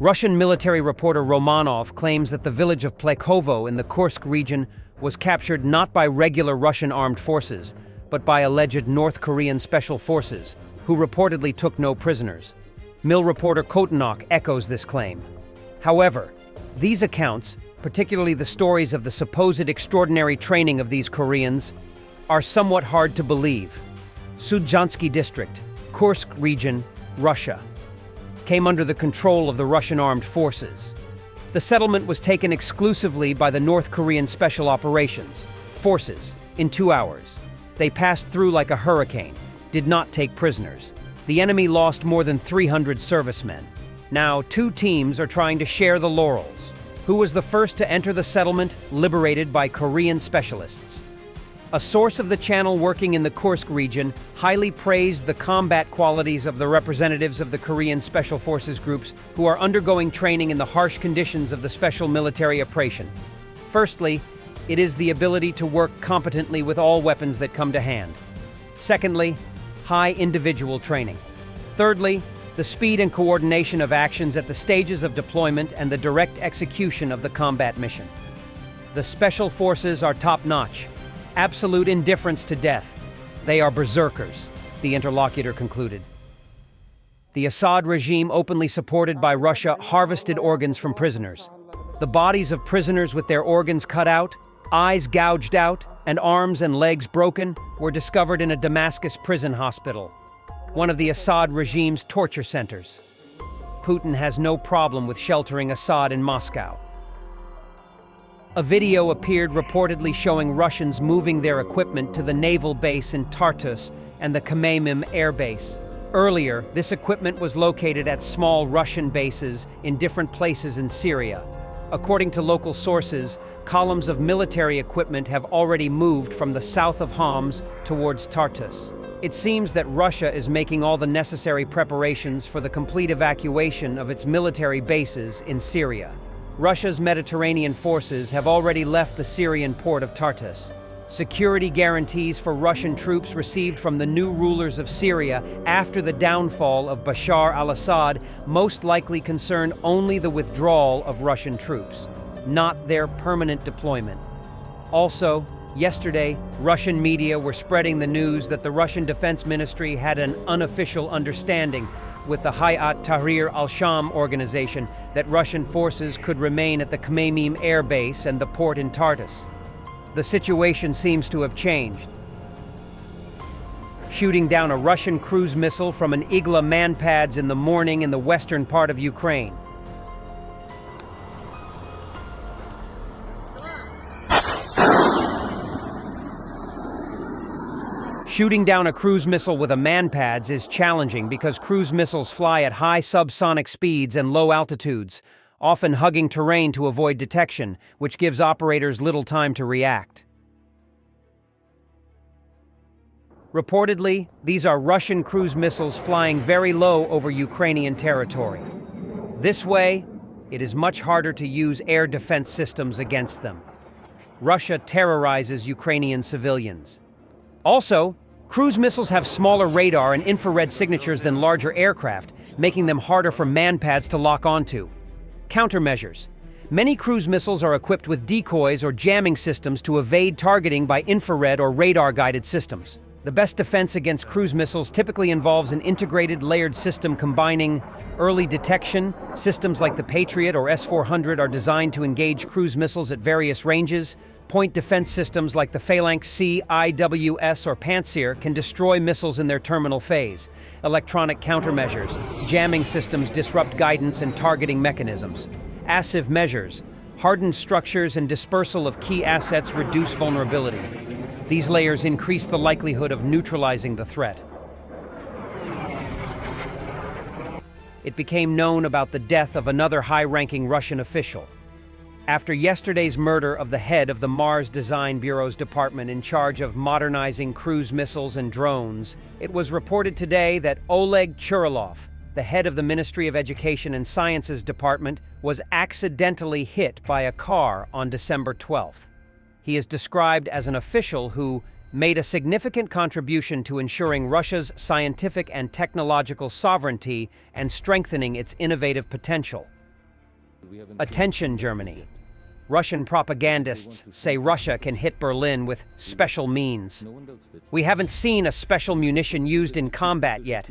Russian military reporter Romanov claims that the village of Plekhovo in the Kursk region was captured not by regular Russian armed forces, but by alleged North Korean special forces, who reportedly took no prisoners. Mill reporter Kotenok echoes this claim. However, these accounts, particularly the stories of the supposed extraordinary training of these Koreans, are somewhat hard to believe. Sudzansky district, Kursk region, Russia, came under the control of the Russian armed forces. The settlement was taken exclusively by the North Korean Special Operations forces in 2 hours. They passed through like a hurricane, did not take prisoners. The enemy lost more than 300 servicemen. Now, 2 teams are trying to share the laurels. Who was the first to enter the settlement liberated by Korean specialists? A source of the channel working in the Kursk region highly praised the combat qualities of the representatives of the Korean Special Forces groups who are undergoing training in the harsh conditions of the special military operation. Firstly, it is the ability to work competently with all weapons that come to hand. Secondly, high individual training. Thirdly, the speed and coordination of actions at the stages of deployment and the direct execution of the combat mission. The special forces are top-notch. Absolute indifference to death. They are berserkers, the interlocutor concluded. The Assad regime, openly supported by Russia, harvested organs from prisoners. The bodies of prisoners with their organs cut out, eyes gouged out, and arms and legs broken were discovered in a Damascus prison hospital, one of the Assad regime's torture centers. Putin has no problem with sheltering Assad in Moscow. A video appeared reportedly showing Russians moving their equipment to the naval base in Tartus and the Khmeimim air base. Earlier, this equipment was located at small Russian bases in different places in Syria. According to local sources, columns of military equipment have already moved from the south of Homs towards Tartus. It seems that Russia is making all the necessary preparations for the complete evacuation of its military bases in Syria. Russia's Mediterranean forces have already left the Syrian port of Tartus. Security guarantees for Russian troops received from the new rulers of Syria after the downfall of Bashar al-Assad most likely concern only the withdrawal of Russian troops, not their permanent deployment. Also, yesterday, Russian media were spreading the news that the Russian Defense Ministry had an unofficial understanding with the Hayat Tahrir al-Sham organization that Russian forces could remain at the Khmeimim air base and the port in Tartus. The situation seems to have changed. Shooting down a Russian cruise missile from an Igla manpads in the morning in the western part of Ukraine. Shooting down a cruise missile with a manpads is challenging because cruise missiles fly at high subsonic speeds and low altitudes, often hugging terrain to avoid detection, which gives operators little time to react. Reportedly, these are Russian cruise missiles flying very low over Ukrainian territory. This way, it is much harder to use air defense systems against them. Russia terrorizes Ukrainian civilians. Also, cruise missiles have smaller radar and infrared signatures than larger aircraft, making them harder for manpads to lock onto. Countermeasures. Many cruise missiles are equipped with decoys or jamming systems to evade targeting by infrared or radar-guided systems. The best defense against cruise missiles typically involves an integrated layered system combining early detection. Systems like the Patriot or S-400 are designed to engage cruise missiles at various ranges. Point defense systems like the Phalanx C, IWS, or Pantsir can destroy missiles in their terminal phase. Electronic countermeasures. Jamming systems disrupt guidance and targeting mechanisms. Passive measures. Hardened structures and dispersal of key assets reduce vulnerability. These layers increase the likelihood of neutralizing the threat. It became known about the death of another high-ranking Russian official. After yesterday's murder of the head of the Mars Design Bureau's department in charge of modernizing cruise missiles and drones, it was reported today that Oleg Churilov, the head of the Ministry of Education and Sciences Department, was accidentally hit by a car on December 12th. He is described as an official who made a significant contribution to ensuring Russia's scientific and technological sovereignty and strengthening its innovative potential. Attention, Germany. Russian propagandists say Russia can hit Berlin with special means. We haven't seen a special munition used in combat yet.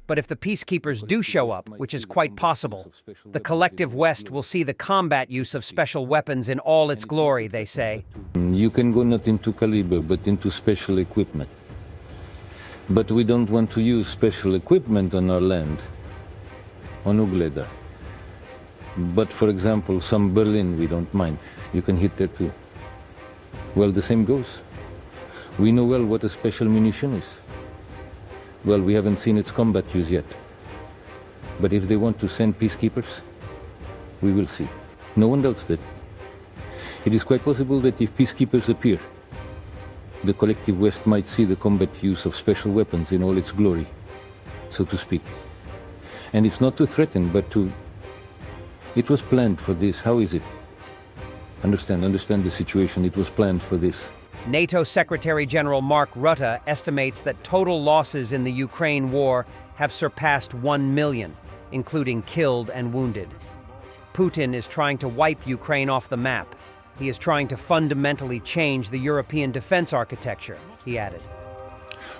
But if the peacekeepers do show up, which is quite possible, the collective West will see the combat use of special weapons in all its glory, they say. You can go not into caliber, but into special equipment. But we don't want to use special equipment on our land, on Ugleda. But for example, some Berlin, we don't mind. You can hit there too. Well, the same goes. We know well what a special munition is. Well, we haven't seen its combat use yet. But if they want to send peacekeepers, we will see. No one doubts that. It is quite possible that if peacekeepers appear, the collective West might see the combat use of special weapons in all its glory, so to speak. And it's not to threaten, but to... It was planned for this. How is it? Understand the situation. It was planned for this. NATO Secretary General Mark Rutte estimates that total losses in the Ukraine war have surpassed 1 million, including killed and wounded. Putin is trying to wipe Ukraine off the map. He is trying to fundamentally change the European defense architecture, he added.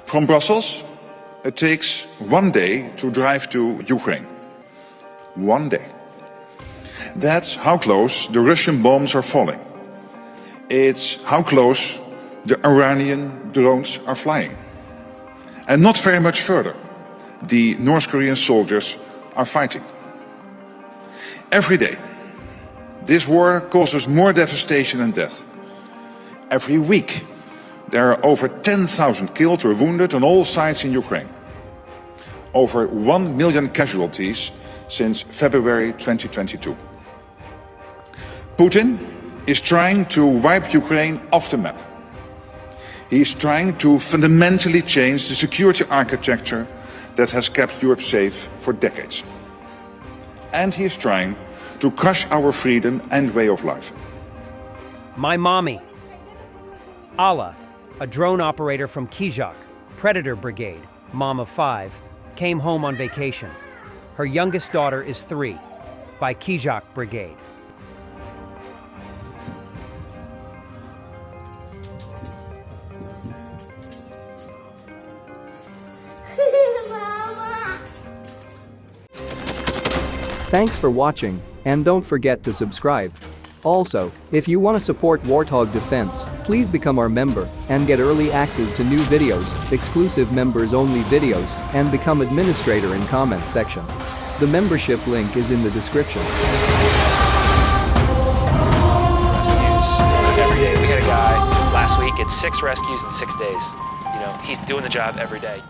From Brussels, it takes 1 day to drive to Ukraine. 1 day. That's how close the Russian bombs are falling. It's how close the Iranian drones are flying. And not very much further, the North Korean soldiers are fighting. Every day, this war causes more devastation and death. Every week, there are over 10,000 killed or wounded on all sides in Ukraine. Over 1 million casualties since February 2022. Putin is trying to wipe Ukraine off the map. He is trying to fundamentally change the security architecture that has kept Europe safe for decades. And he is trying to crush our freedom and way of life. My mommy, Alla, a drone operator from Kijak, Predator Brigade, mom of 5, came home on vacation. Her youngest daughter is 3, by Kijak Brigade. Thanks for watching, and don't forget to subscribe. Also, if you want to support Warthog Defense, please become our member and get early access to new videos, exclusive members-only videos, and become administrator in comment section. The membership link is in the description. Rescues every day. We had a guy last week, it's 6 rescues in 6 days. You know, he's doing the job every day.